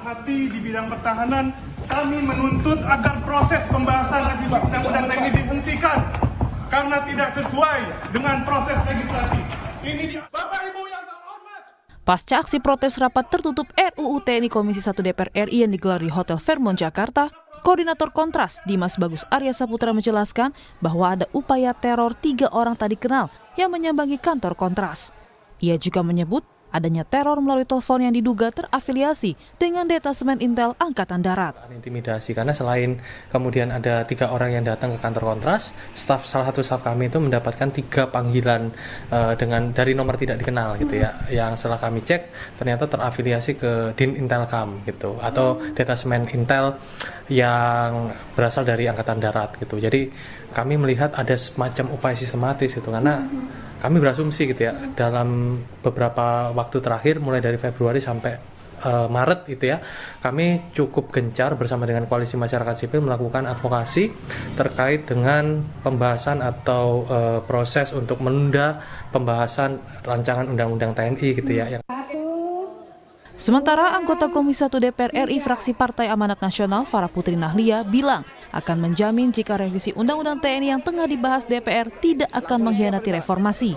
hati di bidang pertahanan, kami menuntut agar proses pembahasan revisi Undang-Undang TNI dihentikan karena tidak sesuai dengan proses legislasi. Bapak Ibu yang terhormat. Pasca aksi protes rapat tertutup RUU TNI Komisi 1 DPR RI yang digelar di Hotel Fairmont, Jakarta, Koordinator Kontras Dimas Bagus Arya Saputra menjelaskan bahwa ada upaya teror 3 orang tak dikenal yang menyambangi kantor Kontras. Ia juga menyebut adanya teror melalui telepon yang diduga terafiliasi dengan detasemen Intel Angkatan Darat. Intimidasi karena selain kemudian ada 3 orang yang datang ke kantor Kontras, salah satu staf kami itu mendapatkan 3 panggilan dari nomor tidak dikenal gitu ya, yang setelah kami cek ternyata terafiliasi ke Din Intelkam gitu atau detasemen Intel yang berasal dari Angkatan Darat gitu. Jadi kami melihat ada semacam upaya sistematis gitu karena kami berasumsi gitu ya, dalam beberapa waktu terakhir mulai dari Februari sampai Maret itu ya, kami cukup gencar bersama dengan Koalisi Masyarakat Sipil melakukan advokasi terkait dengan pembahasan atau proses untuk menunda pembahasan rancangan Undang-Undang TNI gitu ya. Sementara anggota Komisi 1 DPR RI fraksi Partai Amanat Nasional Farah Putri Nahlia bilang akan menjamin jika revisi Undang-Undang TNI yang tengah dibahas DPR tidak akan mengkhianati reformasi.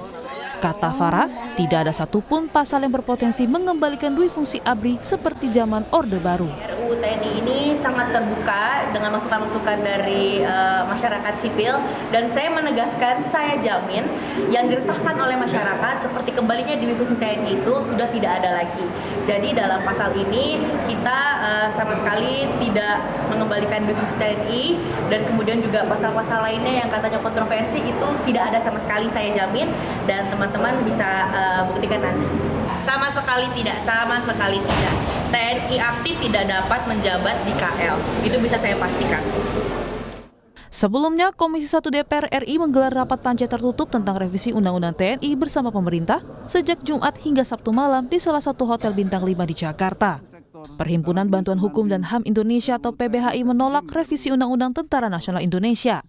Kata Farah, tidak ada satupun pasal yang berpotensi mengembalikan dui fungsi ABRI seperti zaman Orde Baru. RUU TNI ini sangat terbuka dengan masukan-masukan dari masyarakat sipil, dan saya menegaskan, saya jamin yang diresahkan oleh masyarakat seperti kembalinya dui fungsi TNI itu sudah tidak ada lagi. Jadi dalam pasal ini kita sama sekali tidak mengembalikan dui fungsi TNI, dan kemudian juga pasal-pasal lainnya yang katanya kontroversi itu tidak ada sama sekali, saya jamin, dan teman-teman bisa buktikan nanti. Sama sekali tidak. TNI aktif tidak dapat menjabat di KL. Itu bisa saya pastikan. Sebelumnya, Komisi 1 DPR RI menggelar rapat panca tertutup tentang revisi Undang-Undang TNI bersama pemerintah sejak Jumat hingga Sabtu malam di salah satu hotel bintang 5 di Jakarta. Perhimpunan Bantuan Hukum dan HAM Indonesia atau PBHI menolak revisi Undang-Undang Tentara Nasional Indonesia.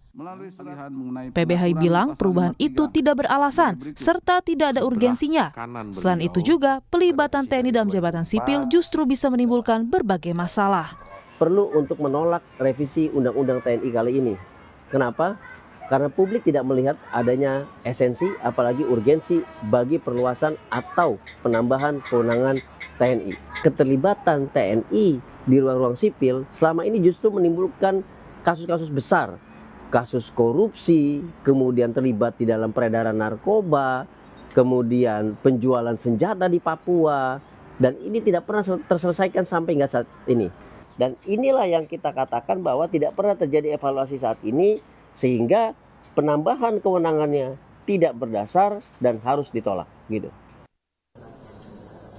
PBHI bilang perubahan itu tidak beralasan serta tidak ada urgensinya. Selain itu juga, pelibatan TNI dalam jabatan sipil justru bisa menimbulkan berbagai masalah. Perlu untuk menolak revisi Undang-Undang TNI kali ini. Kenapa? Karena publik tidak melihat adanya esensi apalagi urgensi bagi perluasan atau penambahan kewenangan TNI. Keterlibatan TNI di ruang-ruang sipil selama ini justru menimbulkan kasus-kasus besar. Kasus korupsi, kemudian terlibat di dalam peredaran narkoba, kemudian penjualan senjata di Papua, dan ini tidak pernah terselesaikan sampai hingga saat ini. Dan inilah yang kita katakan bahwa tidak pernah terjadi evaluasi saat ini, sehingga penambahan kewenangannya tidak berdasar dan harus ditolak gitu.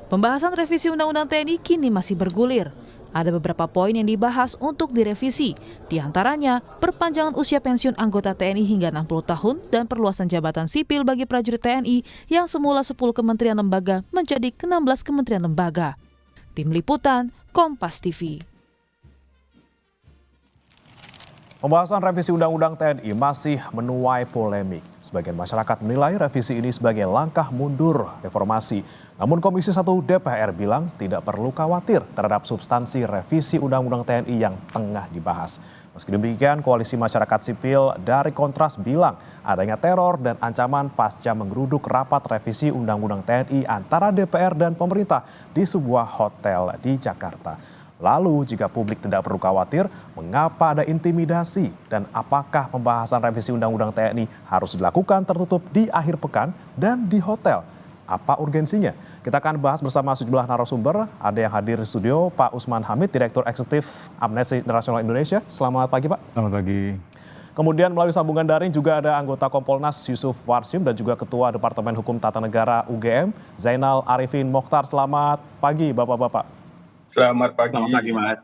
Pembahasan revisi Undang-Undang TNI kini masih bergulir. Ada beberapa poin yang dibahas untuk direvisi, di antaranya perpanjangan usia pensiun anggota TNI hingga 60 tahun dan perluasan jabatan sipil bagi prajurit TNI yang semula 10 kementerian lembaga menjadi 16 kementerian lembaga. Tim Liputan, Kompas TV. Pembahasan revisi Undang-Undang TNI masih menuai polemik. Sebagian masyarakat menilai revisi ini sebagai langkah mundur reformasi. Namun Komisi 1 DPR bilang tidak perlu khawatir terhadap substansi revisi Undang-Undang TNI yang tengah dibahas. Meski demikian, Koalisi Masyarakat Sipil dari Kontras bilang adanya teror dan ancaman pasca menggeruduk rapat revisi Undang-Undang TNI antara DPR dan pemerintah di sebuah hotel di Jakarta. Lalu jika publik tidak perlu khawatir, mengapa ada intimidasi dan apakah pembahasan revisi Undang-Undang TNI harus dilakukan tertutup di akhir pekan dan di hotel? Apa urgensinya? Kita akan bahas bersama sejumlah narasumber. Ada yang hadir di studio, Pak Usman Hamid, Direktur Eksekutif Amnesty International Indonesia. Selamat pagi, Pak. Selamat pagi. Kemudian melalui sambungan daring juga ada anggota Kompolnas Yusuf Warsim dan juga Ketua Departemen Hukum Tata Negara UGM, Zainal Arifin Mokhtar. Selamat pagi, Bapak-Bapak. Selamat pagi. Selamat pagi, Mas.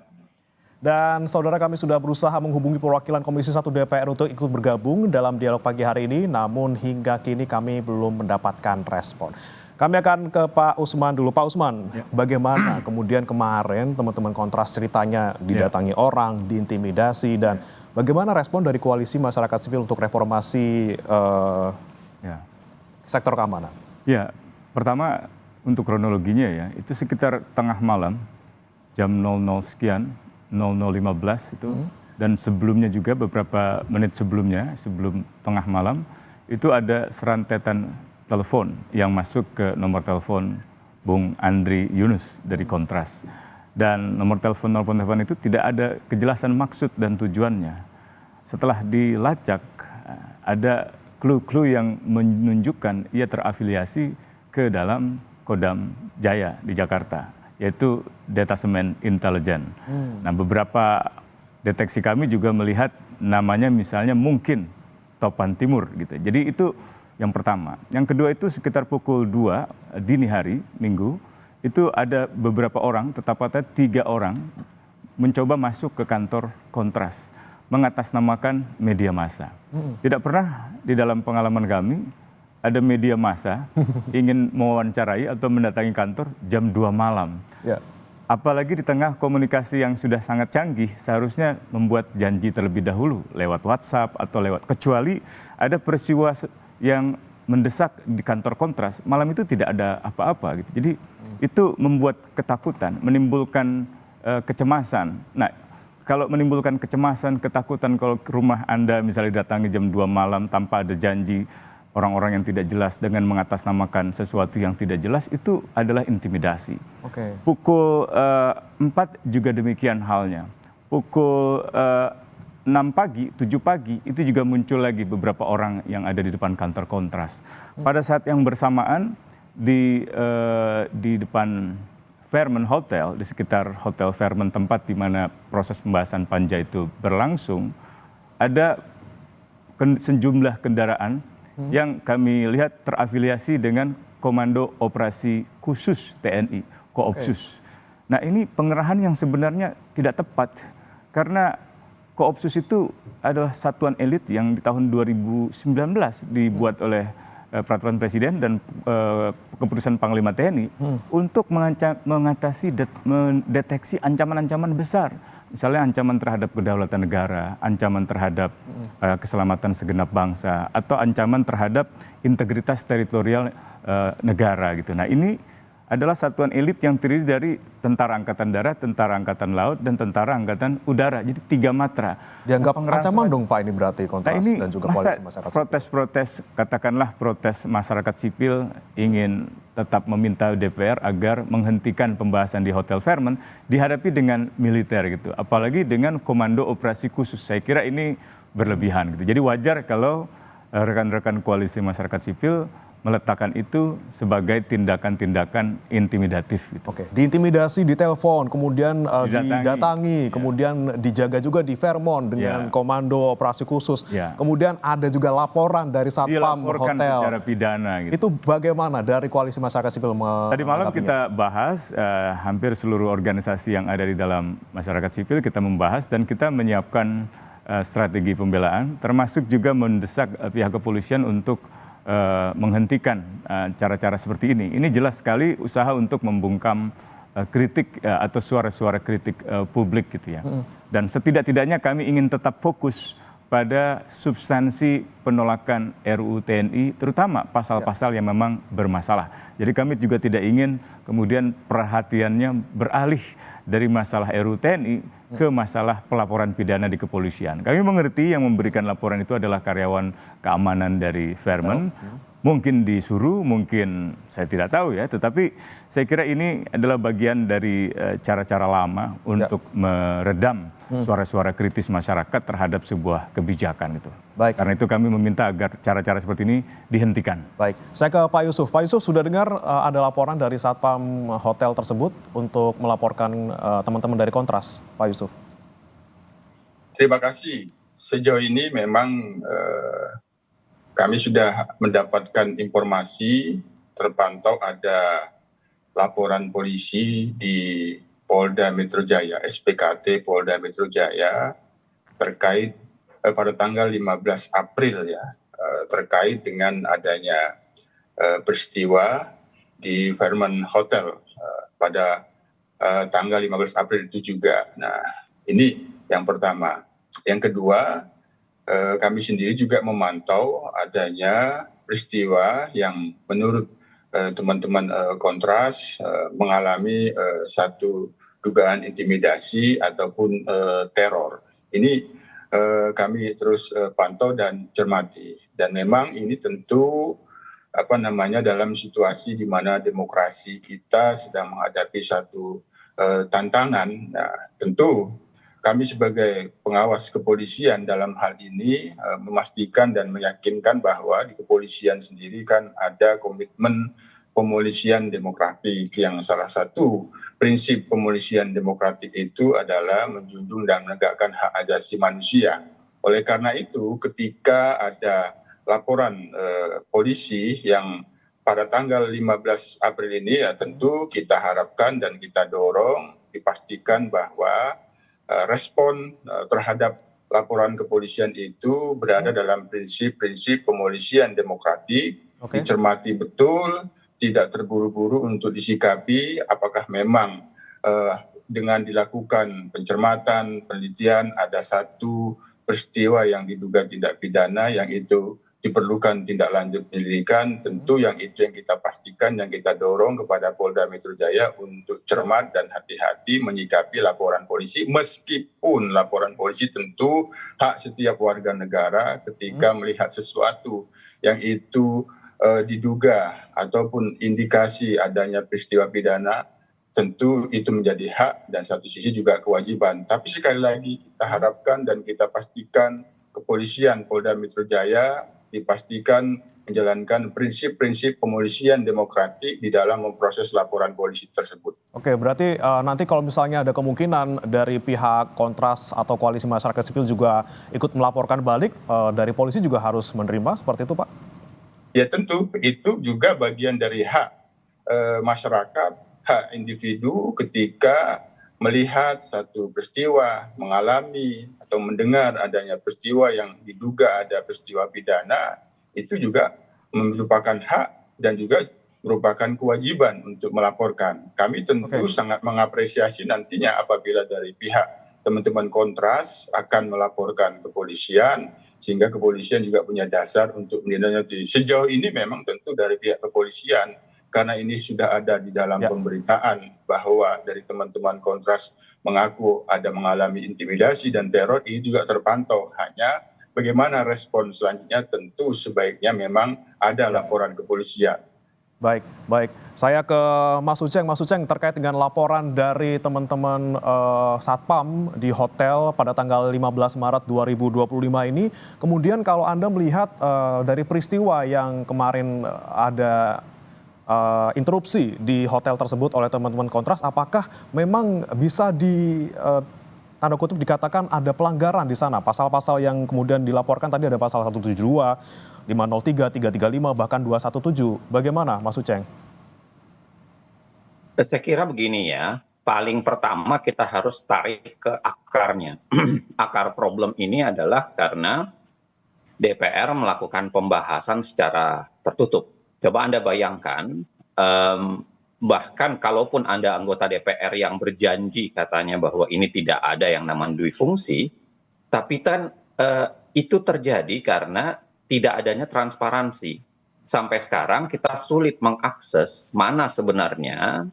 Dan saudara, kami sudah berusaha menghubungi perwakilan Komisi 1 DPR untuk ikut bergabung dalam dialog pagi hari ini, namun hingga kini kami belum mendapatkan respon. Kami akan ke Pak Usman dulu. Pak Usman, bagaimana kemudian kemarin teman-teman Kontras ceritanya didatangi orang, diintimidasi, dan bagaimana respon dari Koalisi Masyarakat Sipil untuk reformasi sektor keamanan? Ya, pertama untuk kronologinya ya, itu sekitar tengah malam jam 00 sekian, 00.15 itu, dan sebelumnya juga beberapa menit sebelumnya, sebelum tengah malam, itu ada serantetan telepon yang masuk ke nomor telepon Bung Andri Yunus dari Kontras. Dan nomor telepon itu tidak ada kejelasan maksud dan tujuannya. Setelah dilacak, ada clue-clue yang menunjukkan ia terafiliasi ke dalam Kodam Jaya di Jakarta, yaitu Detasemen Intelijen. Nah, beberapa deteksi kami juga melihat namanya misalnya mungkin Topan Timur gitu. Jadi itu yang pertama. Yang kedua itu sekitar pukul 2 dini hari Minggu, itu ada beberapa orang, tepatnya 3 orang mencoba masuk ke kantor Kontras mengatasnamakan media massa. Tidak pernah di dalam pengalaman kami ada media massa ingin mewawancarai atau mendatangi kantor jam 2 malam. Ya. Apalagi di tengah komunikasi yang sudah sangat canggih, seharusnya membuat janji terlebih dahulu lewat WhatsApp atau lewat, kecuali ada peristiwa yang mendesak di kantor Kontras, malam itu tidak ada apa-apa gitu. Jadi itu membuat ketakutan, menimbulkan kecemasan. Nah, kalau menimbulkan kecemasan, ketakutan kalau ke rumah Anda misalnya datangi jam 2 malam tanpa ada janji, orang-orang yang tidak jelas dengan mengatasnamakan sesuatu yang tidak jelas, itu adalah intimidasi. Oke. Pukul 4 juga demikian halnya. Pukul 6 pagi, 7 pagi, itu juga muncul lagi beberapa orang yang ada di depan kantor Kontras. Pada saat yang bersamaan, di depan Fairmont Hotel, di sekitar Hotel Fairmont tempat di mana proses pembahasan panja itu berlangsung, ada sejumlah kendaraan yang kami lihat terafiliasi dengan Komando Operasi Khusus TNI, Koopsus. Nah, ini pengerahan yang sebenarnya tidak tepat, karena Koopsus itu adalah satuan elit yang di tahun 2019 dibuat oleh peraturan presiden dan keputusan Panglima TNI untuk mengatasi mendeteksi ancaman-ancaman besar. Misalnya ancaman terhadap kedaulatan negara, ancaman terhadap keselamatan segenap bangsa, atau ancaman terhadap integritas teritorial negara gitu. Nah, ini adalah satuan elit yang terdiri dari Tentara Angkatan Darat, Tentara Angkatan Laut, dan Tentara Angkatan Udara. Jadi 3 matra. Dianggap ancaman dong Pak ini berarti Kontras ini dan juga koalisi masyarakat sipil. Protes-protes, katakanlah protes masyarakat sipil ingin tetap meminta DPR agar menghentikan pembahasan di Hotel Fairmont dihadapi dengan militer gitu. Apalagi dengan Komando Operasi Khusus. Saya kira ini berlebihan gitu. Jadi wajar kalau rekan-rekan koalisi masyarakat sipil meletakkan itu sebagai tindakan-tindakan intimidatif. Gitu. Oke, diintimidasi, ditelepon, kemudian didatangi, kemudian dijaga juga di Fairmont dengan Komando Operasi Khusus. Kemudian ada juga laporan dari Satpam Dilaporkan Hotel. secara pidana. Gitu. Itu bagaimana dari koalisi masyarakat sipil? Tadi malam kita bahas hampir seluruh organisasi yang ada di dalam masyarakat sipil, kita membahas dan kita menyiapkan strategi pembelaan, termasuk juga mendesak pihak kepolisian untuk menghentikan cara-cara seperti ini. Ini jelas sekali usaha untuk membungkam kritik atau suara-suara kritik publik gitu ya. Dan setidak-tidaknya kami ingin tetap fokus pada substansi penolakan RUU TNI, terutama pasal-pasal yang memang bermasalah. Jadi kami juga tidak ingin kemudian perhatiannya beralih dari masalah RUU TNI ke masalah pelaporan pidana di kepolisian. Kami mengerti yang memberikan laporan itu adalah karyawan keamanan dari Fairmont. Mungkin disuruh, mungkin saya tidak tahu ya, tetapi saya kira ini adalah bagian dari cara-cara lama untuk meredam suara-suara kritis masyarakat terhadap sebuah kebijakan itu. Baik. Karena itu kami meminta agar cara-cara seperti ini dihentikan. Baik, saya ke Pak Yusuf. Pak Yusuf, sudah dengar ada laporan dari Satpam Hotel tersebut untuk melaporkan teman-teman dari Kontras, Pak Yusuf? Terima kasih. Sejauh ini memang kami sudah mendapatkan informasi terpantau ada laporan polisi di Polda Metro Jaya, SPKT Polda Metro Jaya terkait pada tanggal 15 April ya, terkait dengan adanya peristiwa di Fairmont Hotel pada tanggal 15 April itu juga. Nah, ini yang pertama. Yang kedua, kami sendiri juga memantau adanya peristiwa yang menurut teman-teman Kontras mengalami satu dugaan intimidasi ataupun teror. Ini kami terus pantau dan cermati. Dan memang ini tentu dalam situasi di mana demokrasi kita sedang menghadapi satu tantangan. Nah, tentu kami sebagai pengawas kepolisian dalam hal ini memastikan dan meyakinkan bahwa di kepolisian sendiri kan ada komitmen pemolisian demokratik, yang salah satu prinsip pemolisian demokratik itu adalah menjunjung dan menegakkan hak asasi manusia. Oleh karena itu, ketika ada laporan polisi yang pada tanggal 15 April ini, ya tentu kita harapkan dan kita dorong dipastikan bahwa respon terhadap laporan kepolisian itu berada dalam prinsip-prinsip pemolisian demokratik, dicermati betul, tidak terburu-buru untuk disikapi apakah memang dengan dilakukan pencermatan, penelitian ada satu peristiwa yang diduga tindak pidana yang itu diperlukan tindak lanjut penyelidikan. Tentu yang itu yang kita pastikan, yang kita dorong kepada Polda Metro Jaya untuk cermat dan hati-hati menyikapi laporan polisi, meskipun laporan polisi tentu hak setiap warga negara ketika melihat sesuatu yang itu diduga ataupun indikasi adanya peristiwa pidana, tentu itu menjadi hak dan satu sisi juga kewajiban. Tapi sekali lagi kita harapkan dan kita pastikan kepolisian Polda Metro Jaya dipastikan menjalankan prinsip-prinsip pemolisian demokratik di dalam memproses laporan polisi tersebut. Oke, berarti nanti kalau misalnya ada kemungkinan dari pihak Kontras atau Koalisi Masyarakat Sipil juga ikut melaporkan balik, dari polisi juga harus menerima, seperti itu Pak? Ya tentu, itu juga bagian dari hak masyarakat, hak individu ketika melihat satu peristiwa, mengalami atau mendengar adanya peristiwa yang diduga ada peristiwa pidana, itu juga merupakan hak dan juga merupakan kewajiban untuk melaporkan. Kami tentu sangat mengapresiasi nantinya apabila dari pihak teman-teman Kontras akan melaporkan kepolisian, sehingga kepolisian juga punya dasar untuk menindaklanjuti. Sejauh ini memang tentu dari pihak kepolisian, karena ini sudah ada di dalam pemberitaan bahwa dari teman-teman Kontras mengaku ada mengalami intimidasi dan teror, ini juga terpantau. Hanya bagaimana respon selanjutnya tentu sebaiknya memang ada laporan kepolisian. Baik, baik. Saya ke Mas Uceng. Mas Uceng, terkait dengan laporan dari teman-teman Satpam di hotel pada tanggal 15 Maret 2025 ini, kemudian kalau Anda melihat dari peristiwa yang kemarin ada interupsi di hotel tersebut oleh teman-teman Kontras, apakah memang bisa tanda kutip dikatakan ada pelanggaran di sana? Pasal-pasal yang kemudian dilaporkan tadi ada pasal 172, 503, 335, bahkan 217. Bagaimana Mas Uceng? Saya kira begini ya, paling pertama kita harus tarik ke akarnya. Akar problem ini adalah karena DPR melakukan pembahasan secara tertutup. Coba Anda bayangkan, bahkan kalaupun Anda anggota DPR yang berjanji katanya bahwa ini tidak ada yang namanya dui fungsi, tapi kan itu terjadi karena tidak adanya transparansi. Sampai sekarang kita sulit mengakses mana sebenarnya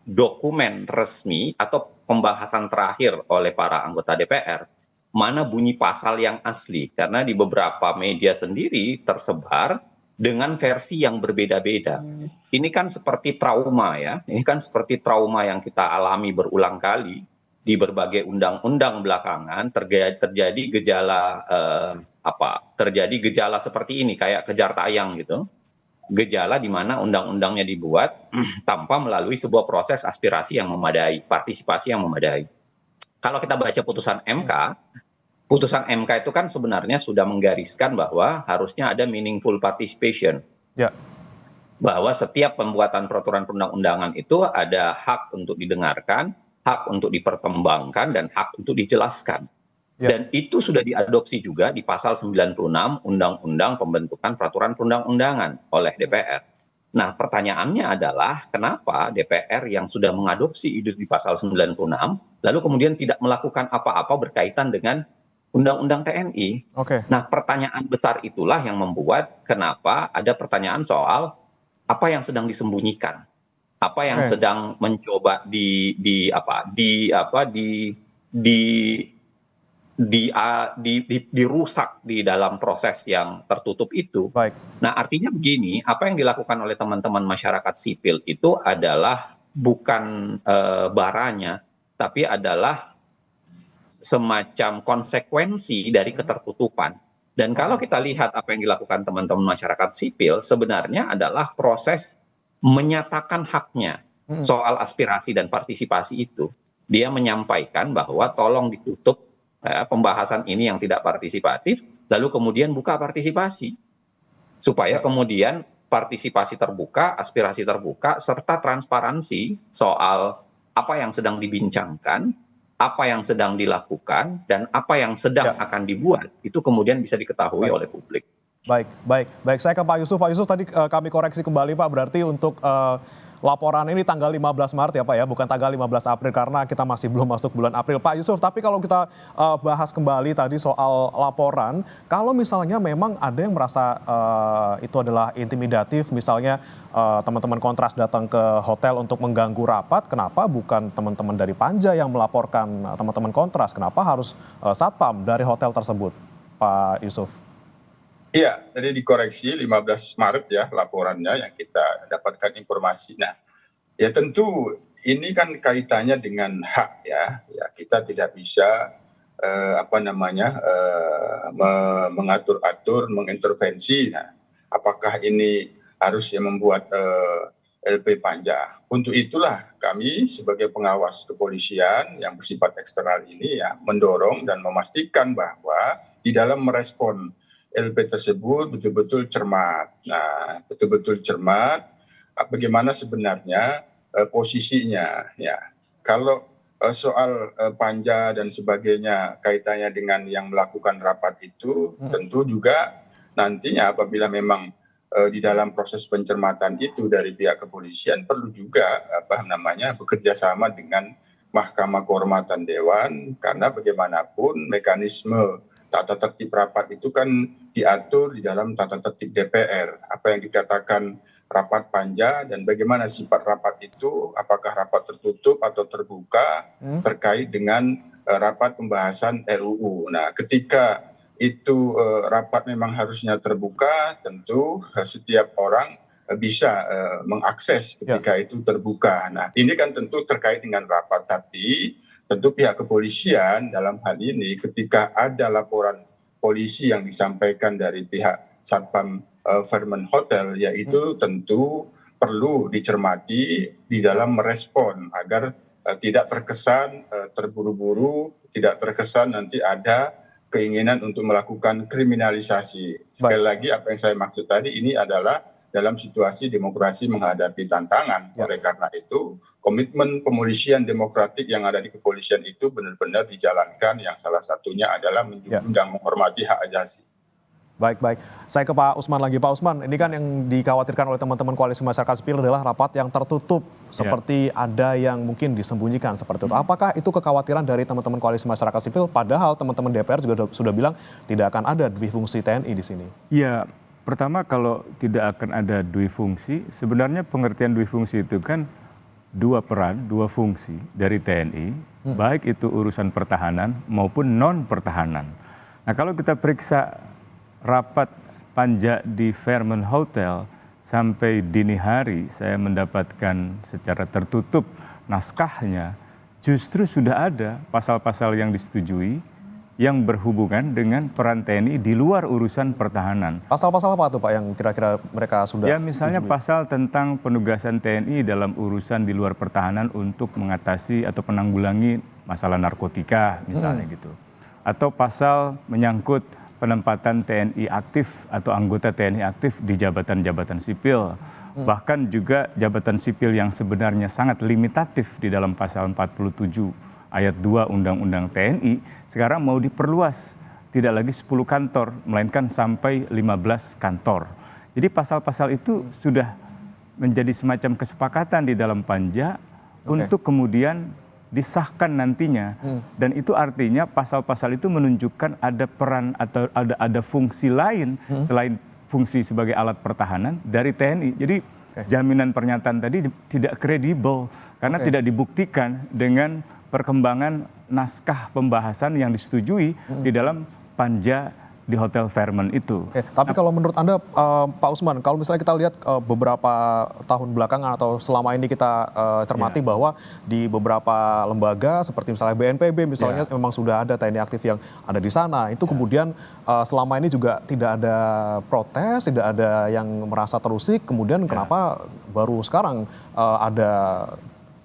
dokumen resmi atau pembahasan terakhir oleh para anggota DPR, mana bunyi pasal yang asli, karena di beberapa media sendiri tersebar dengan versi yang berbeda-beda. Ini kan seperti trauma ya, ini kan seperti trauma yang kita alami berulang kali di berbagai undang-undang belakangan. Terjadi gejala terjadi gejala seperti ini, kayak kejar tayang gitu. Gejala di mana undang-undangnya dibuat tanpa melalui sebuah proses aspirasi yang memadai, partisipasi yang memadai. Kalau kita baca putusan MK itu kan sebenarnya sudah menggariskan bahwa harusnya ada meaningful participation. Ya. Bahwa setiap pembuatan peraturan perundang-undangan itu ada hak untuk didengarkan, hak untuk diperkembangkan, dan hak untuk dijelaskan. Ya. Dan itu sudah diadopsi juga di pasal 96 Undang-Undang Pembentukan Peraturan Perundang-undangan oleh DPR. Nah, pertanyaannya adalah kenapa DPR yang sudah mengadopsi itu di pasal 96 lalu kemudian tidak melakukan apa-apa berkaitan dengan Undang-Undang TNI. Nah, pertanyaan besar itulah yang membuat kenapa ada pertanyaan soal apa yang sedang disembunyikan. apa yang sedang mencoba dirusak di dalam proses yang tertutup itu. Baik. Nah, artinya begini, apa yang dilakukan oleh teman-teman masyarakat sipil itu adalah bukan baranya, tapi adalah semacam konsekuensi dari ketertutupan. Dan kalau kita lihat apa yang dilakukan teman-teman masyarakat sipil, sebenarnya adalah proses menyatakan haknya soal aspirasi dan partisipasi itu. Dia menyampaikan bahwa tolong ditutup pembahasan ini yang tidak partisipatif, lalu kemudian buka partisipasi. Supaya kemudian partisipasi terbuka, aspirasi terbuka, serta transparansi soal apa yang sedang dibincangkan, apa yang sedang dilakukan, dan apa yang sedang akan dibuat, itu kemudian bisa diketahui oleh publik. Baik. Saya ke Pak Yusuf. Pak Yusuf, tadi kami koreksi kembali Pak, berarti untuk laporan ini tanggal 15 Maret ya Pak ya, bukan tanggal 15 April karena kita masih belum masuk bulan April. Pak Yusuf, tapi kalau kita bahas kembali tadi soal laporan, kalau misalnya memang ada yang merasa itu adalah intimidatif, misalnya teman-teman Kontras datang ke hotel untuk mengganggu rapat, kenapa bukan teman-teman dari Panja yang melaporkan teman-teman Kontras? Kenapa harus satpam dari hotel tersebut, Pak Yusuf? Iya, tadi dikoreksi 15 Maret ya laporannya yang kita dapatkan informasi. Nah, ya tentu ini kan kaitannya dengan hak ya. Ya kita tidak bisa mengatur-atur, mengintervensi. Nah, apakah ini harus yang membuat LP Panja? Untuk itulah kami sebagai pengawas kepolisian yang bersifat eksternal ini ya mendorong dan memastikan bahwa di dalam merespon LP tersebut betul-betul cermat. Nah, betul-betul cermat bagaimana sebenarnya posisinya ya. Kalau soal Panja dan sebagainya kaitannya dengan yang melakukan rapat itu tentu juga nantinya apabila memang di dalam proses pencermatan itu dari pihak kepolisian perlu juga bekerja sama dengan Mahkamah Kehormatan Dewan, karena bagaimanapun mekanisme tata tertib rapat itu kan diatur di dalam tata tertib DPR. Apa yang dikatakan rapat Panja dan bagaimana sifat rapat itu, apakah rapat tertutup atau terbuka terkait dengan rapat pembahasan RUU. Nah, ketika itu rapat memang harusnya terbuka, tentu setiap orang bisa mengakses ketika itu terbuka. Nah, ini kan tentu terkait dengan rapat, tapi tentu pihak kepolisian dalam hal ini ketika ada laporan polisi yang disampaikan dari pihak Satpam Fairmont Hotel, yaitu tentu perlu dicermati di dalam merespon agar tidak terkesan terburu-buru, tidak terkesan nanti ada keinginan untuk melakukan kriminalisasi. Sekali lagi apa yang saya maksud tadi ini adalah dalam situasi demokrasi menghadapi tantangan. Oleh karena itu, komitmen pemolisian demokratik yang ada di kepolisian itu benar-benar dijalankan, yang salah satunya adalah menjunjung dan menghormati hak asasi. Baik. Saya ke Pak Usman lagi. Pak Usman, ini kan yang dikhawatirkan oleh teman-teman koalisi masyarakat sipil adalah rapat yang tertutup, seperti ada yang mungkin disembunyikan seperti itu. Apakah itu kekhawatiran dari teman-teman koalisi masyarakat sipil, padahal teman-teman DPR juga sudah bilang tidak akan ada dwi-fungsi TNI di sini? Ya, pertama kalau tidak akan ada dwi-fungsi, sebenarnya pengertian dwi-fungsi itu kan dua peran, dua fungsi dari TNI, baik itu urusan pertahanan maupun non-pertahanan. Nah, kalau kita periksa rapat Panja di Fairmont Hotel, sampai dini hari saya mendapatkan secara tertutup naskahnya, justru sudah ada pasal-pasal yang disetujui yang berhubungan dengan peran TNI di luar urusan pertahanan. Pasal-pasal apa tuh Pak yang kira-kira mereka sudah ya, misalnya setujui? Pasal tentang penugasan TNI dalam urusan di luar pertahanan untuk mengatasi atau penanggulangi masalah narkotika misalnya gitu. Atau pasal menyangkut penempatan TNI aktif atau anggota TNI aktif di jabatan-jabatan sipil. Bahkan juga jabatan sipil yang sebenarnya sangat limitatif di dalam pasal 47 ayat 2 Undang-Undang TNI, sekarang mau diperluas. Tidak lagi 10 kantor, melainkan sampai 15 kantor. Jadi pasal-pasal itu sudah menjadi semacam kesepakatan di dalam Panja untuk kemudian disahkan nantinya. Dan itu artinya pasal-pasal itu menunjukkan ada peran atau ada fungsi lain selain fungsi sebagai alat pertahanan dari TNI. Jadi jaminan pernyataan tadi tidak kredibel karena tidak dibuktikan dengan perkembangan naskah pembahasan yang disetujui di dalam panja di Hotel Fairmont itu. Tapi kalau menurut Anda, Pak Usman, kalau misalnya kita lihat beberapa tahun belakangan atau selama ini kita cermati bahwa di beberapa lembaga seperti misalnya BNPB misalnya memang sudah ada TNI aktif yang ada di sana. Itu kemudian selama ini juga tidak ada protes, tidak ada yang merasa terusik. Kemudian kenapa baru sekarang ada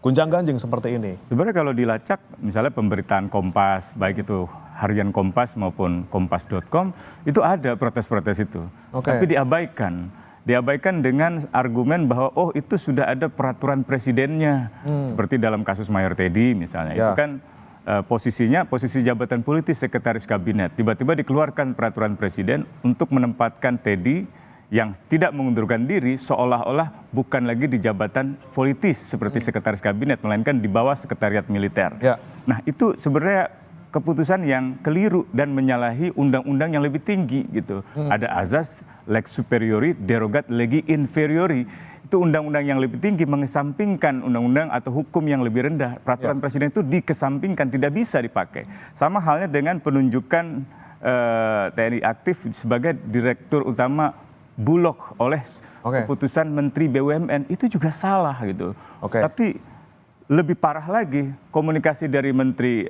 gunjang-ganjing seperti ini? Sebenarnya kalau dilacak, misalnya pemberitaan Kompas, baik itu harian Kompas maupun kompas.com, itu ada protes-protes itu. Tapi diabaikan dengan argumen bahwa itu sudah ada peraturan presidennya. Seperti dalam kasus Mayor Teddy misalnya. Itu kan posisi jabatan politis sekretaris kabinet. Tiba-tiba dikeluarkan peraturan presiden untuk menempatkan Teddy yang tidak mengundurkan diri seolah-olah bukan lagi di jabatan politis seperti sekretaris kabinet, melainkan di bawah sekretariat militer. Nah itu sebenarnya keputusan yang keliru dan menyalahi undang-undang yang lebih tinggi gitu. Ada azas lex superiori derogat legi inferiori. Itu undang-undang yang lebih tinggi mengesampingkan undang-undang atau hukum yang lebih rendah. Peraturan presiden itu dikesampingkan, tidak bisa dipakai. Sama halnya dengan penunjukan TNI aktif sebagai direktur utama Bulog oleh keputusan Menteri BUMN, itu juga salah gitu. Tapi lebih parah lagi, komunikasi dari Menteri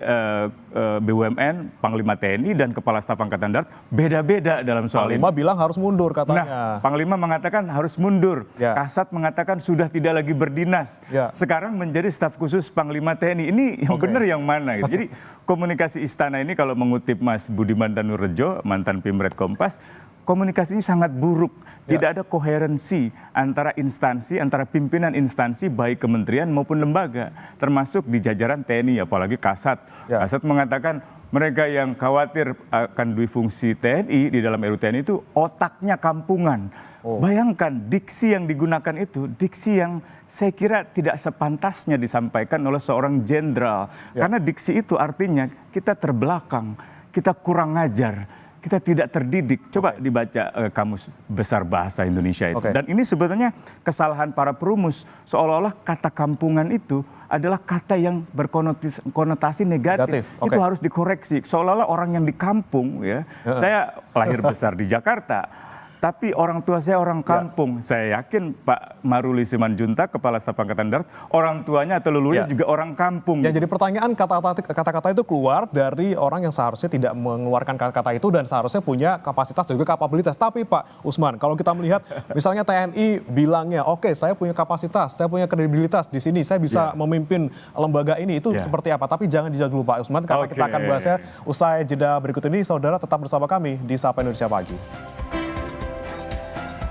BUMN, Panglima TNI dan Kepala Staf Angkatan Darat beda-beda dalam soal ini. Panglima bilang harus mundur katanya. Nah, Panglima mengatakan harus mundur. Kasat mengatakan sudah tidak lagi berdinas. Sekarang menjadi staf khusus Panglima TNI. Ini yang benar yang mana? Gitu. Jadi komunikasi istana ini kalau mengutip Mas Budiman Danurrejo, mantan Pimret Kompas, komunikasinya sangat buruk. Tidak ada koherensi antara instansi, antara pimpinan instansi baik kementerian maupun lembaga. Termasuk di jajaran TNI, apalagi Kasat. Kasat mengatakan mereka yang khawatir akan duifungsi TNI di dalam RUU TNI itu otaknya kampungan. Bayangkan diksi yang digunakan itu, diksi yang saya kira tidak sepantasnya disampaikan oleh seorang jenderal. Karena diksi itu artinya kita terbelakang, kita kurang ajar. Kita tidak terdidik. Coba dibaca Kamus Besar Bahasa Indonesia itu. Dan ini sebetulnya kesalahan para perumus. Seolah-olah kata kampungan itu adalah kata yang berkonotasi negatif. Itu harus dikoreksi. Seolah-olah orang yang di kampung, ya. Saya lahir besar di Jakarta. Tapi orang tua saya orang kampung. Saya yakin Pak Maruli Simanjuntak, Kepala Staf Angkatan Darat, orang tuanya atau leluhurnya juga orang kampung. Ya, jadi pertanyaan kata-kata itu keluar dari orang yang seharusnya tidak mengeluarkan kata-kata itu dan seharusnya punya kapasitas dan juga kapabilitas. Tapi Pak Usman, kalau kita melihat misalnya TNI bilangnya, oke, saya punya kapasitas, saya punya kredibilitas di sini, saya bisa memimpin lembaga ini, itu seperti apa? Tapi jangan dijawab dulu Pak Usman, karena kita akan bahasnya usai jeda berikut ini. Saudara tetap bersama kami di Sapa Indonesia Pagi.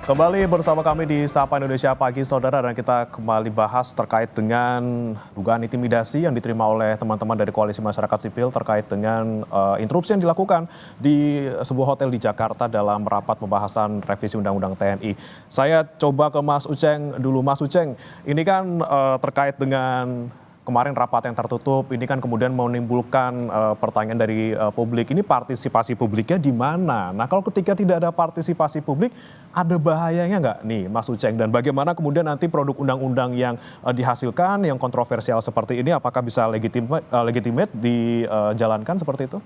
Kembali bersama kami di Sapa Indonesia Pagi, saudara, dan kita kembali bahas terkait dengan dugaan intimidasi yang diterima oleh teman-teman dari Koalisi Masyarakat Sipil terkait dengan interupsi yang dilakukan di sebuah hotel di Jakarta dalam rapat pembahasan revisi Undang-Undang TNI. Saya coba ke Mas Uceng dulu. Mas Uceng, ini kan terkait dengan kemarin rapat yang tertutup, ini kan kemudian menimbulkan pertanyaan dari publik. Ini partisipasi publiknya di mana? Nah, kalau ketika tidak ada partisipasi publik, ada bahayanya nggak nih Mas Uceng? Dan bagaimana kemudian nanti produk undang-undang yang dihasilkan, yang kontroversial seperti ini, apakah bisa legitimate dijalankan seperti itu?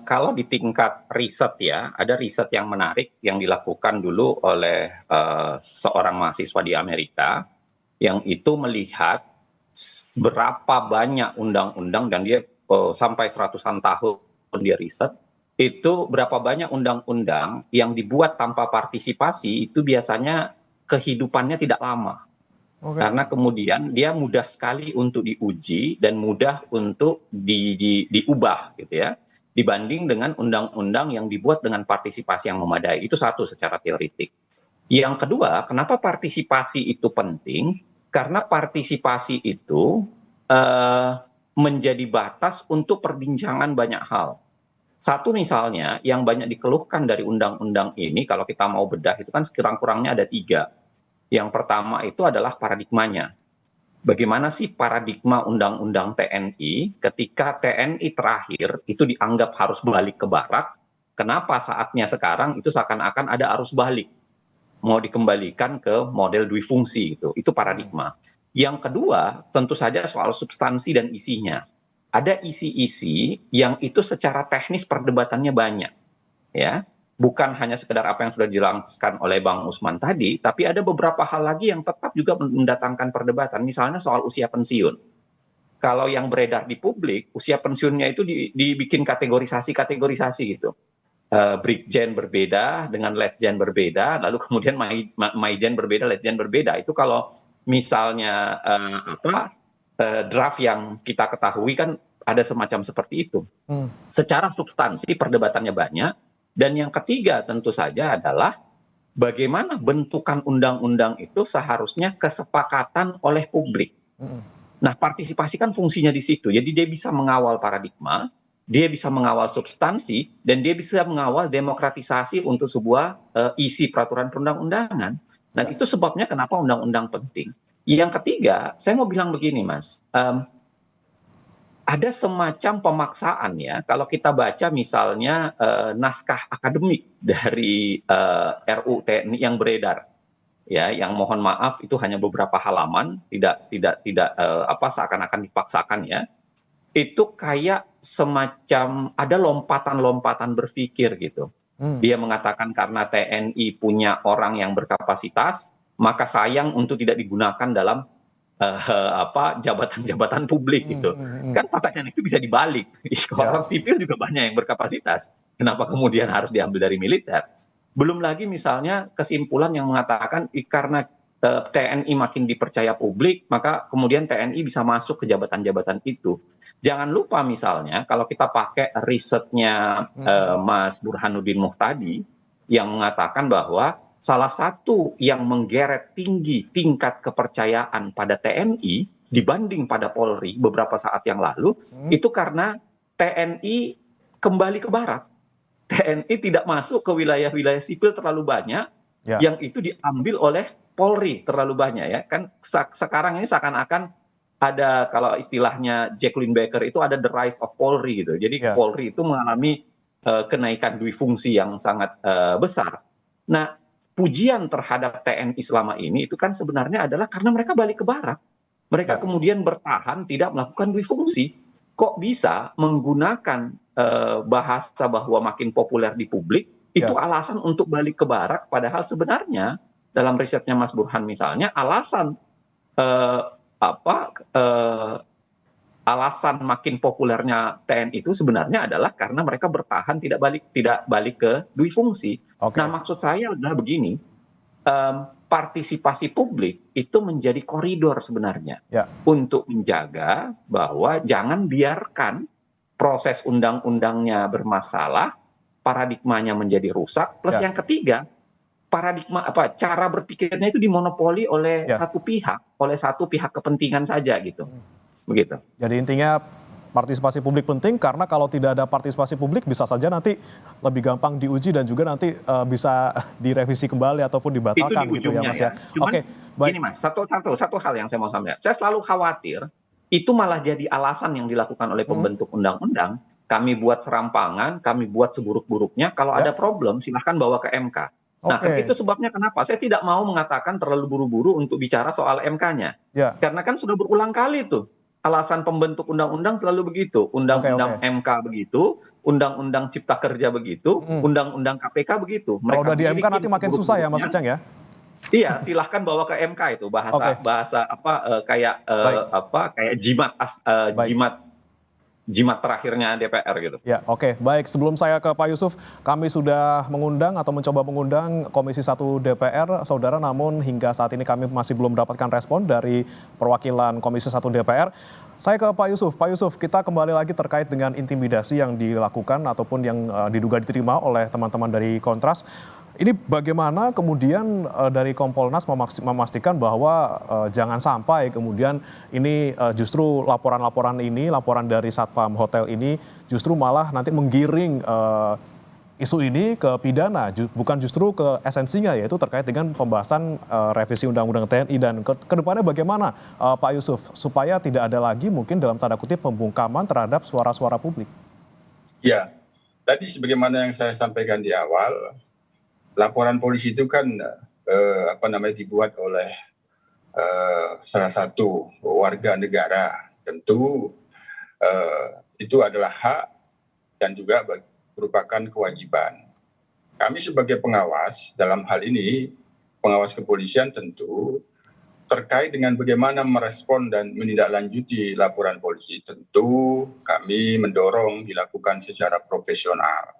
Kalau di tingkat riset ya, ada riset yang menarik yang dilakukan dulu oleh seorang mahasiswa di Amerika, yang itu melihat berapa banyak undang-undang, dan dia sampai seratusan tahun dia riset, itu berapa banyak undang-undang yang dibuat tanpa partisipasi itu biasanya kehidupannya tidak lama. Karena kemudian dia mudah sekali untuk diuji dan mudah untuk diubah gitu ya, dibanding dengan undang-undang yang dibuat dengan partisipasi yang memadai. Itu satu secara teoritik. Yang kedua, kenapa partisipasi itu penting? Karena partisipasi itu menjadi batas untuk perbincangan banyak hal. Satu misalnya yang banyak dikeluhkan dari undang-undang ini, kalau kita mau bedah itu kan sekurang-kurangnya ada 3. Yang pertama itu adalah paradigmanya. Bagaimana sih paradigma undang-undang TNI ketika TNI terakhir itu dianggap harus balik ke barak? Kenapa saatnya sekarang itu seakan-akan ada arus balik? mau dikembalikan ke model dui fungsi itu paradigma. Yang kedua tentu saja soal substansi dan isinya. Ada isi-isi yang itu secara teknis perdebatannya banyak, ya. Bukan hanya sekedar apa yang sudah dijelaskan oleh Bang Usman tadi, tapi ada beberapa hal lagi yang tetap juga mendatangkan perdebatan. Misalnya soal usia pensiun. Kalau yang beredar di publik, usia pensiunnya itu dibikin kategorisasi gitu. Brigjen berbeda dengan Letjen berbeda, lalu kemudian Maijen berbeda, Letjen berbeda. Itu kalau misalnya draft yang kita ketahui kan ada semacam seperti itu. Secara substansi perdebatannya banyak. Dan yang ketiga tentu saja adalah bagaimana bentukan undang-undang itu seharusnya kesepakatan oleh publik. Nah, partisipasi kan fungsinya di situ. Jadi dia bisa mengawal paradigma, dia bisa mengawal substansi, dan dia bisa mengawal demokratisasi untuk sebuah isi peraturan perundang-undangan. Dan itu sebabnya kenapa undang-undang penting. Yang ketiga, saya mau bilang begini, Mas. Ada semacam pemaksaan ya, kalau kita baca misalnya naskah akademik dari RUU TNI yang beredar, ya, yang mohon maaf itu hanya beberapa halaman, tidak seakan-akan dipaksakan ya, itu kayak semacam ada lompatan-lompatan berpikir gitu. Dia mengatakan karena TNI punya orang yang berkapasitas, maka sayang untuk tidak digunakan dalam jabatan-jabatan publik gitu. Kan pertanyaan itu bisa dibalik. Orang sipil juga banyak yang berkapasitas. Kenapa kemudian harus diambil dari militer? Belum lagi misalnya kesimpulan yang mengatakan karena TNI makin dipercaya publik, maka kemudian TNI bisa masuk ke jabatan-jabatan itu. Jangan lupa misalnya kalau kita pakai risetnya Mas Burhanuddin Muhtadi yang mengatakan bahwa salah satu yang menggeret tinggi tingkat kepercayaan pada TNI dibanding pada Polri beberapa saat yang lalu, itu karena TNI kembali ke barat. TNI tidak masuk ke wilayah-wilayah sipil terlalu banyak, yang itu diambil oleh Polri terlalu banyak ya. Kan sekarang ini seakan-akan ada, kalau istilahnya Jacqueline Baker itu ada the rise of Polri gitu. Jadi Polri itu mengalami kenaikan dui fungsi yang sangat besar. Nah, pujian terhadap TNI selama ini itu kan sebenarnya adalah karena mereka balik ke barat. Mereka kemudian bertahan tidak melakukan dui fungsi. Kok bisa menggunakan bahasa bahwa makin populer di publik itu alasan untuk balik ke barat, padahal sebenarnya dalam risetnya Mas Burhan misalnya alasan alasan makin populernya TNI itu sebenarnya adalah karena mereka bertahan tidak balik ke dui fungsi. Nah, maksud saya adalah begini, partisipasi publik itu menjadi koridor sebenarnya untuk menjaga bahwa jangan biarkan proses undang-undangnya bermasalah, paradigmanya menjadi rusak. Plus yang ketiga, paradigma cara berpikirnya itu dimonopoli oleh satu pihak kepentingan saja gitu. Begitu. Jadi intinya partisipasi publik penting, karena kalau tidak ada partisipasi publik bisa saja nanti lebih gampang diuji dan juga nanti bisa direvisi kembali ataupun dibatalkan gitu ya Mas ya. Cuman, baik. Ini Mas, satu hal yang saya mau sampaikan. Saya selalu khawatir itu malah jadi alasan yang dilakukan oleh pembentuk undang-undang. Kami buat serampangan, kami buat seburuk-buruknya. Kalau ada problem silahkan bawa ke MK. Nah, itu sebabnya kenapa saya tidak mau mengatakan terlalu buru-buru untuk bicara soal MK-nya. Karena kan sudah berulang kali tuh. Alasan pembentuk undang-undang selalu begitu. Undang-undang MK begitu, undang-undang Cipta Kerja begitu, undang-undang KPK begitu. Kalau udah di MK nanti makin susah ya Mas Uceng ya? Iya, silahkan bawa ke MK itu bahasa kayak jimat terakhirnya DPR gitu. Ya, baik. Sebelum saya ke Pak Yusuf, kami sudah mengundang atau mencoba mengundang Komisi 1 DPR, saudara, namun hingga saat ini kami masih belum mendapatkan respon dari perwakilan Komisi 1 DPR. Saya ke Pak Yusuf. Pak Yusuf, kita kembali lagi terkait dengan intimidasi yang dilakukan ataupun yang diduga diterima oleh teman-teman dari Kontras. Ini bagaimana kemudian dari Kompolnas memastikan bahwa jangan sampai kemudian ini justru laporan-laporan ini, laporan dari Satpam Hotel ini justru malah nanti menggiring isu ini ke pidana, bukan justru ke esensinya, yaitu terkait dengan pembahasan revisi Undang-Undang TNI. Dan ke depannya bagaimana Pak Yusuf supaya tidak ada lagi mungkin dalam tanda kutip pembungkaman terhadap suara-suara publik? Ya, tadi sebagaimana yang saya sampaikan di awal, laporan polisi itu kan dibuat oleh salah satu warga negara, tentu itu adalah hak dan juga merupakan kewajiban. Kami sebagai pengawas dalam hal ini, pengawas kepolisian tentu terkait dengan bagaimana merespon dan menindaklanjuti laporan polisi, tentu kami mendorong dilakukan secara profesional,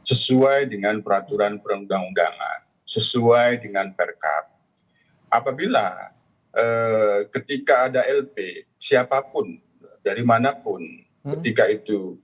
sesuai dengan peraturan perundang-undangan, sesuai dengan Perkap. Apabila ketika ada LP, siapapun, dari manapun, ketika itu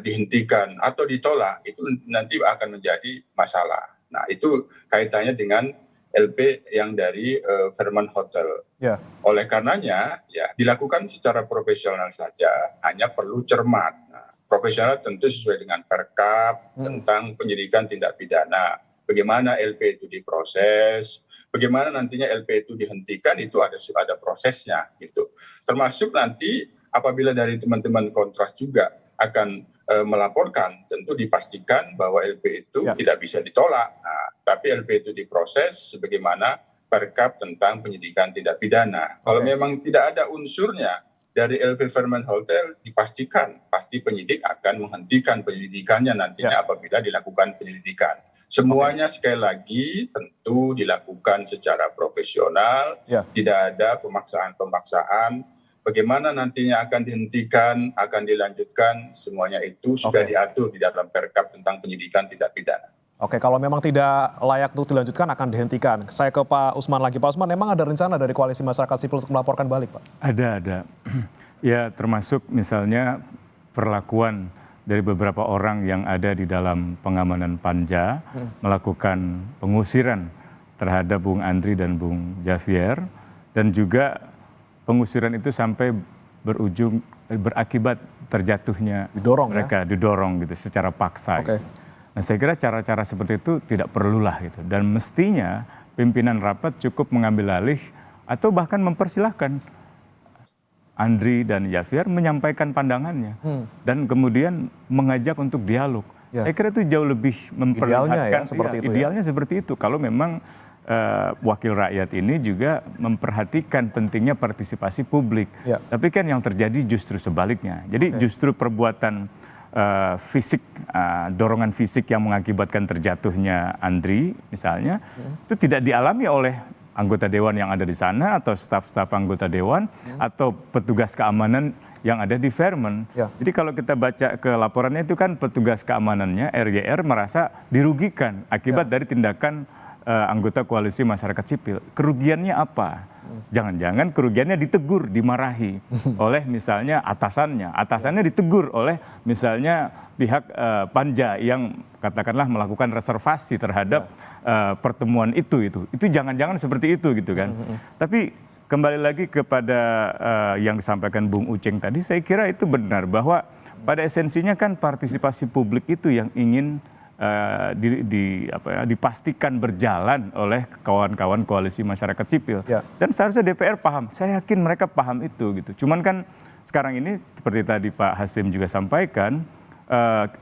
dihentikan atau ditolak, itu nanti akan menjadi masalah. Nah, itu kaitannya dengan LP yang dari Fairmont Hotel. Ya. Oleh karenanya, ya dilakukan secara profesional saja, hanya perlu cermat. Nah, profesional tentu sesuai dengan Perkap tentang penyidikan tindak pidana. Bagaimana LP itu diproses, bagaimana nantinya LP itu dihentikan, itu ada prosesnya gitu. Termasuk nanti apabila dari teman-teman kontras juga akan melaporkan, tentu dipastikan bahwa LP itu tidak bisa ditolak. Nah, tapi LP itu diproses sebagaimana Perkap tentang penyidikan tindak pidana. Kalau memang tidak ada unsurnya dari LP Fairmont Hotel, dipastikan pasti penyidik akan menghentikan penyelidikannya nantinya apabila dilakukan penyelidikan. Semuanya sekali lagi tentu dilakukan secara profesional, tidak ada pemaksaan-pemaksaan. Bagaimana nantinya akan dihentikan, akan dilanjutkan, semuanya itu sudah diatur di dalam Perkap tentang penyidikan tindak pidana. Oke, kalau memang tidak layak untuk dilanjutkan akan dihentikan. Saya ke Pak Usman lagi. Pak Usman, memang ada rencana dari Koalisi Masyarakat Sipil untuk melaporkan balik, Pak? Ada. Ya, termasuk misalnya perlakuan dari beberapa orang yang ada di dalam pengamanan Panja melakukan pengusiran terhadap Bung Andri dan Bung Javier, dan juga pengusiran itu sampai berakibat terjatuhnya mereka, didorong gitu secara paksa. Gitu. Nah, saya kira cara-cara seperti itu tidak perlulah gitu, dan mestinya pimpinan rapat cukup mengambil alih atau bahkan mempersilahkan Andri dan Javier menyampaikan pandangannya dan kemudian mengajak untuk dialog. Saya kira itu jauh lebih memperlihatkan idealnya seperti itu. Kalau memang wakil rakyat ini juga memperhatikan pentingnya partisipasi publik. Tapi kan yang terjadi justru sebaliknya. Jadi justru perbuatan fisik, dorongan fisik yang mengakibatkan terjatuhnya Andri misalnya, itu tidak dialami oleh anggota dewan yang ada di sana atau staf-staf anggota dewan atau petugas keamanan yang ada di Fairmont. Jadi kalau kita baca ke laporannya itu kan petugas keamanannya, RYR, merasa dirugikan akibat dari tindakan anggota Koalisi Masyarakat Sipil. Kerugiannya apa? Jangan-jangan kerugiannya ditegur, dimarahi oleh misalnya atasannya. Atasannya ditegur oleh misalnya pihak Panja yang katakanlah melakukan reservasi terhadap pertemuan itu. Itu jangan-jangan seperti itu gitu kan. Tapi kembali lagi kepada yang disampaikan Bung Uceng tadi, saya kira itu benar bahwa pada esensinya kan partisipasi publik itu yang ingin dipastikan berjalan oleh kawan-kawan Koalisi Masyarakat Sipil. Dan seharusnya DPR paham, saya yakin mereka paham itu gitu. Cuman kan sekarang ini seperti tadi Pak Hasim juga sampaikan,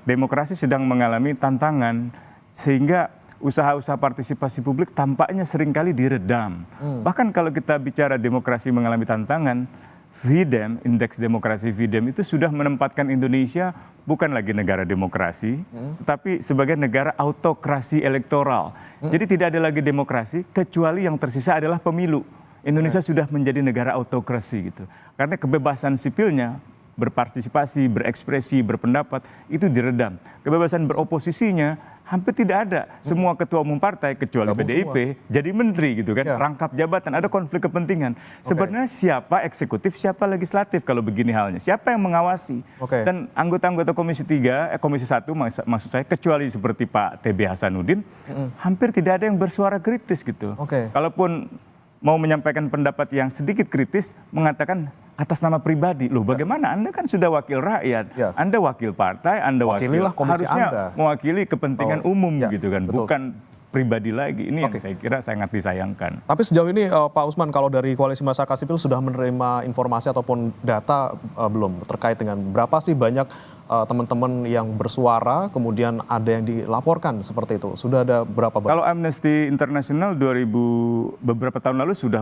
demokrasi sedang mengalami tantangan sehingga usaha-usaha partisipasi publik tampaknya seringkali diredam. Bahkan kalau kita bicara demokrasi mengalami tantangan, VDEM, Indeks Demokrasi VDEM itu sudah menempatkan Indonesia bukan lagi negara demokrasi, tetapi sebagai negara autokrasi elektoral. Jadi tidak ada lagi demokrasi, kecuali yang tersisa adalah pemilu. Indonesia sudah menjadi negara autokrasi gitu. Karena kebebasan sipilnya, berpartisipasi, berekspresi, berpendapat, itu diredam. Kebebasan beroposisinya hampir tidak ada. Semua ketua umum partai kecuali PDIP jadi menteri gitu kan, rangkap jabatan, ada konflik kepentingan. Sebenarnya siapa eksekutif, siapa legislatif kalau begini halnya? Siapa yang mengawasi? Dan anggota-anggota Komisi 3, Komisi 1 maksud saya, kecuali seperti Pak TB Hasanuddin, hampir tidak ada yang bersuara kritis gitu. Kalaupun mau menyampaikan pendapat yang sedikit kritis, mengatakan atas nama pribadi. Loh, bagaimana? Anda kan sudah wakil rakyat, Anda wakil partai, Anda harusnya mewakili kepentingan umum gitu kan, bukan pribadi lagi. Ini yang saya kira sangat disayangkan. Tapi sejauh ini Pak Usman, kalau dari Koalisi Masyarakat Sipil sudah menerima informasi ataupun data belum terkait dengan berapa sih banyak teman-teman yang bersuara, kemudian ada yang dilaporkan seperti itu? Sudah ada berapa banyak? Kalau Amnesty International beberapa tahun lalu sudah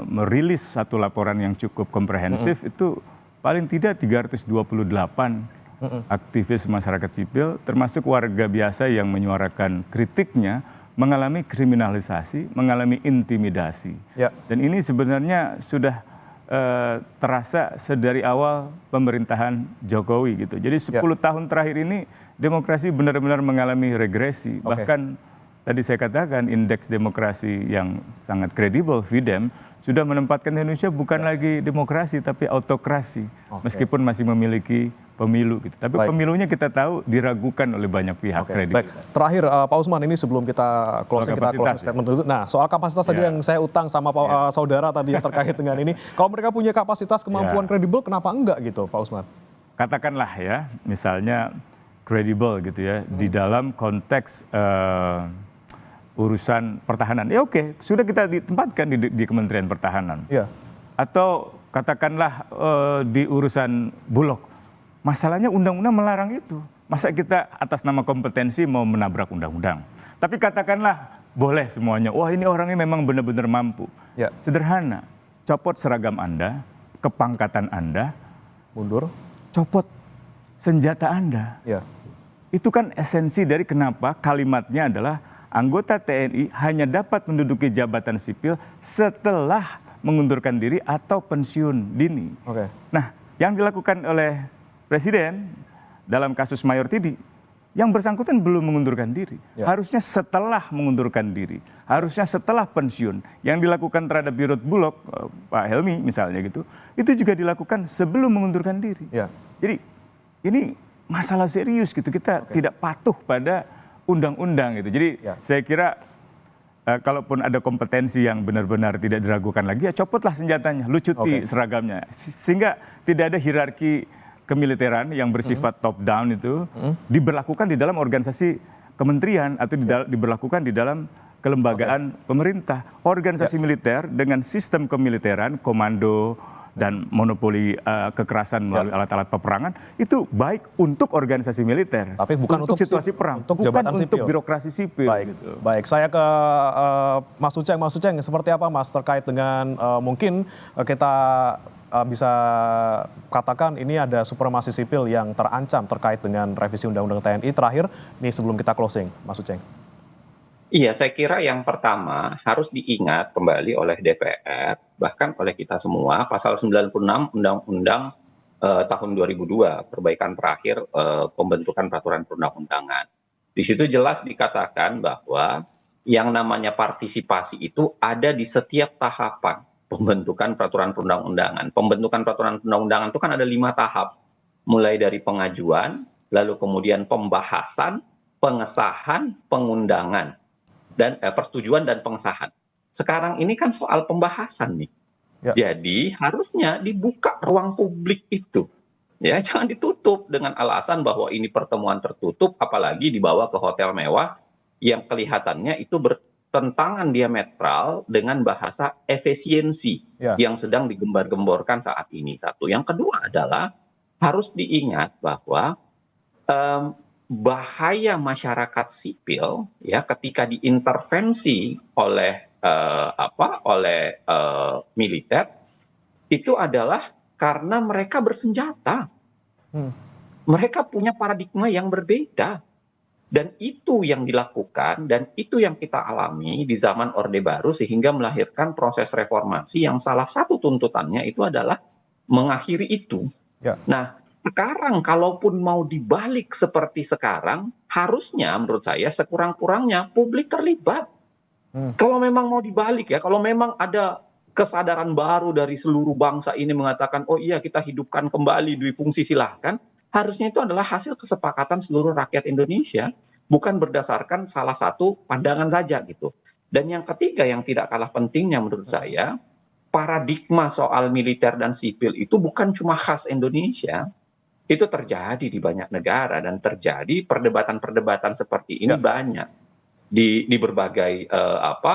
merilis satu laporan yang cukup komprehensif, itu paling tidak 328 aktivis masyarakat sipil, termasuk warga biasa yang menyuarakan kritiknya, mengalami kriminalisasi, mengalami intimidasi. Ya. Dan ini sebenarnya sudah terasa sedari awal pemerintahan Jokowi gitu. Jadi 10 tahun terakhir ini demokrasi benar-benar mengalami regresi. Bahkan tadi saya katakan indeks demokrasi yang sangat kredibel, VDEM, sudah menempatkan Indonesia bukan lagi demokrasi tapi autokrasi. Meskipun masih memiliki pemilu gitu. Tapi pemilunya kita tahu diragukan oleh banyak pihak kredibel. Baik, terakhir Pak Usman, ini sebelum kita closing statement dulu. Nah, soal kapasitas tadi yang saya utang sama saudara tadi yang terkait dengan ini. Kalau mereka punya kapasitas kemampuan kredibel, kenapa enggak gitu Pak Usman? Katakanlah ya, misalnya kredibel gitu ya, di dalam konteks urusan pertahanan. Ya oke, sudah kita ditempatkan di Kementerian Pertahanan. Iya. Atau katakanlah di urusan Bulog. Masalahnya undang-undang melarang itu. Masa kita atas nama kompetensi mau menabrak undang-undang. Tapi katakanlah boleh semuanya. Wah, ini orangnya memang benar-benar mampu. Ya. Sederhana. Copot seragam Anda, kepangkatan Anda, Mundur. copot senjata Anda. Ya. Itu kan esensi dari kenapa kalimatnya adalah anggota TNI hanya dapat menduduki jabatan sipil setelah mengundurkan diri atau pensiun dini. Oke. Nah, yang dilakukan oleh Presiden dalam kasus Mayor Tidi, yang bersangkutan belum mengundurkan diri. Harusnya setelah mengundurkan diri, harusnya setelah pensiun. Yang dilakukan terhadap Dirut Bulog, Pak Helmi misalnya gitu, itu juga dilakukan sebelum mengundurkan diri. Jadi ini masalah serius gitu, kita tidak patuh pada undang-undang gitu. Jadi saya kira kalaupun ada kompetensi yang benar-benar tidak diragukan lagi, ya copotlah senjatanya, lucuti seragamnya. Sehingga tidak ada hierarki kemiliteran yang bersifat top down itu diberlakukan di dalam organisasi kementerian atau diberlakukan di dalam kelembagaan pemerintah. Organisasi militer dengan sistem kemiliteran, komando dan monopoli kekerasan melalui alat-alat peperangan itu baik untuk organisasi militer, tapi bukan untuk situasi perang, untuk bukan jabatan untuk sipil. birokrasi sipil. Baik, saya ke Mas Uceng. Mas Uceng, seperti apa Mas terkait dengan mungkin kita bisa katakan ini ada supremasi sipil yang terancam terkait dengan revisi Undang-Undang TNI. Terakhir, nih sebelum kita closing, Mas Uceng. Iya, saya kira yang pertama harus diingat kembali oleh DPR, bahkan oleh kita semua, pasal 96 Undang-Undang tahun 2002, perbaikan terakhir pembentukan peraturan perundang-undangan. Di situ jelas dikatakan bahwa yang namanya partisipasi itu ada di setiap tahapan pembentukan peraturan perundang-undangan. Pembentukan peraturan perundang-undangan itu kan ada 5 tahap, mulai dari pengajuan, lalu kemudian pembahasan, pengesahan, pengundangan, dan persetujuan dan pengesahan. Sekarang ini kan soal pembahasan nih. Jadi harusnya dibuka ruang publik itu. Ya, jangan ditutup dengan alasan bahwa ini pertemuan tertutup, apalagi dibawa ke hotel mewah yang kelihatannya itu bertentangan diametral dengan bahasa efisiensi yang sedang digembar-gemborkan saat ini. Satu. Yang kedua adalah harus diingat bahwa bahaya masyarakat sipil ya ketika diintervensi oleh militer itu adalah karena mereka bersenjata. Mereka punya paradigma yang berbeda. Dan itu yang dilakukan dan itu yang kita alami di zaman Orde Baru sehingga melahirkan proses reformasi yang salah satu tuntutannya itu adalah mengakhiri itu. Nah, sekarang kalaupun mau dibalik seperti sekarang, harusnya menurut saya sekurang-kurangnya publik terlibat. Kalau memang mau dibalik ya, kalau memang ada kesadaran baru dari seluruh bangsa ini mengatakan, oh iya kita hidupkan kembali dui fungsi silahkan, harusnya itu adalah hasil kesepakatan seluruh rakyat Indonesia, bukan berdasarkan salah satu pandangan saja gitu. Dan yang ketiga yang tidak kalah pentingnya menurut saya, paradigma soal militer dan sipil itu bukan cuma khas Indonesia, itu terjadi di banyak negara dan terjadi perdebatan-perdebatan seperti ini banyak di berbagai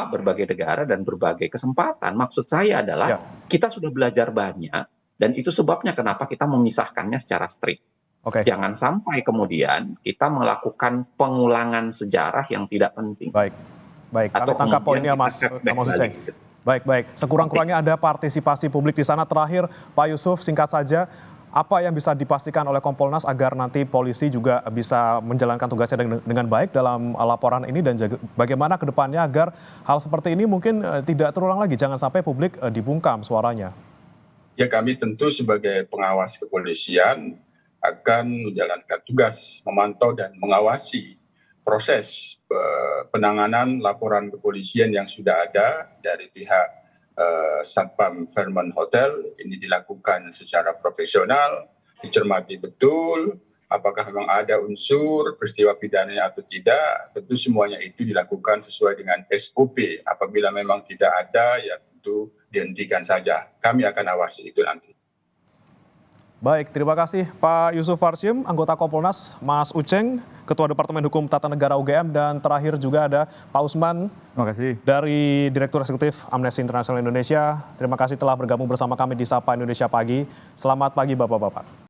berbagai negara dan berbagai kesempatan. Maksud saya adalah kita sudah belajar banyak dan itu sebabnya kenapa kita memisahkannya secara strict. Oke. Jangan sampai kemudian kita melakukan pengulangan sejarah yang tidak penting. Baik, kami tangkap poinnya Mas Uceng. Baik. Sekurang-kurangnya ada partisipasi publik di sana. Terakhir, Pak Yusuf, singkat saja, apa yang bisa dipastikan oleh Kompolnas agar nanti polisi juga bisa menjalankan tugasnya dengan baik dalam laporan ini, dan bagaimana ke depannya agar hal seperti ini mungkin tidak terulang lagi, jangan sampai publik dibungkam suaranya? Ya, kami tentu sebagai pengawas kepolisian akan menjalankan tugas memantau dan mengawasi proses penanganan laporan kepolisian yang sudah ada dari pihak Satpam Fairmont Hotel. Ini dilakukan secara profesional, dicermati betul apakah memang ada unsur peristiwa pidana atau tidak. Tentu semuanya itu dilakukan sesuai dengan SOP. Apabila memang tidak ada, ya tentu dihentikan saja. Kami akan awasi itu nanti. Baik, terima kasih Pak Yusuf Warsim, anggota Kompolnas, Mas Uceng, Ketua Departemen Hukum Tata Negara UGM, dan terakhir juga ada Pak Usman. Terima kasih. Dari Direktur Eksekutif Amnesty International Indonesia. Terima kasih telah bergabung bersama kami di Sapa Indonesia Pagi. Selamat pagi Bapak-Bapak.